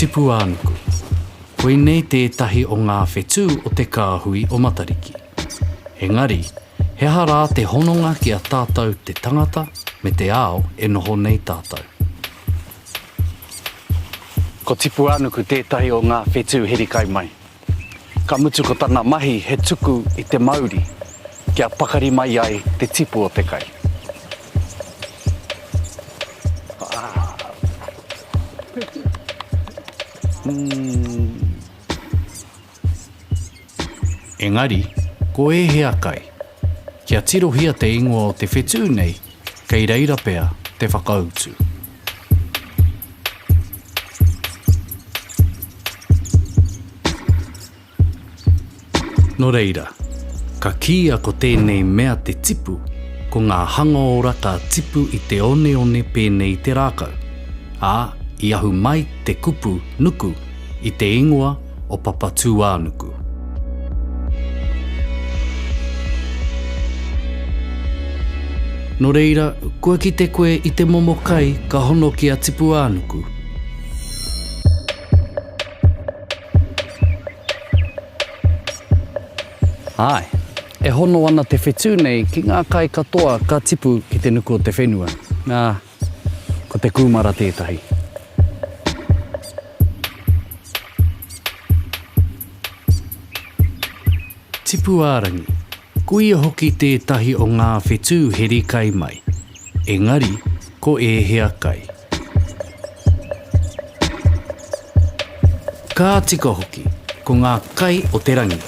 Tipuānuku. Koe nei tētahi o ngā whetū o te kāhui o Matariki. Engari, he hara te hononga ki a tātou te tangata me te ao e noho nei tātou. Ko Tipuānuku tētahi o ngā whetū heri kai mai. Ka mutu ko tana mahi he tuku i te Māori, kia pakari mai ai te tipu o te kai. Engari, ko e hea kai. Kia tirohia te ingoa o te whetū nei, kei reira pea te whakautu. No reira, ka kia ko tēnei mea te tipu, ko ngā hanga ora ka tipu i te one pēnei te rākau, ā i ahu mai te kupu nuku i te ingoa o Papa Tipuānuku. No reira, kua ki te koe i te momo kai ka hono ki a Tipuānuku. Ai, e hono ana te whetū nei ki ngā kai katoa ka tipu ki te nuku o te whenua. Ko te kūmara tētahi. Tipuārangi, kuia hoki tētahi o ngā whetū heri kai mai. Engari, ko e hea kai. Ka tika hoki, ko ngā kai o te rangi.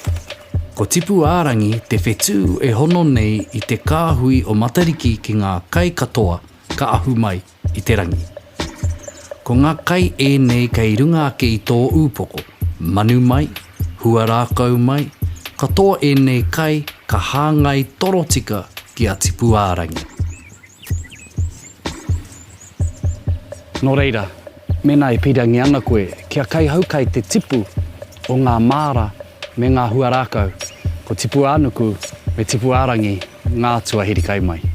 Ko Tipuārangi te whetū e hono nei i te kāhui o Matariki ki ngā kai katoa ka ahu mai i te rangi. Ko ngā kai e nei kei runga ake i tō upoko, manu mai, huarākau mai, katoa e nei kai ka hāngai torotika ki a Tipuārangi. No reira, mena e pirangi ana koe kia kai haukai te tipu o ngā māra me ngā huarākau, ko Tipuānuku me Tipuārangi ngā tua heri kai mai.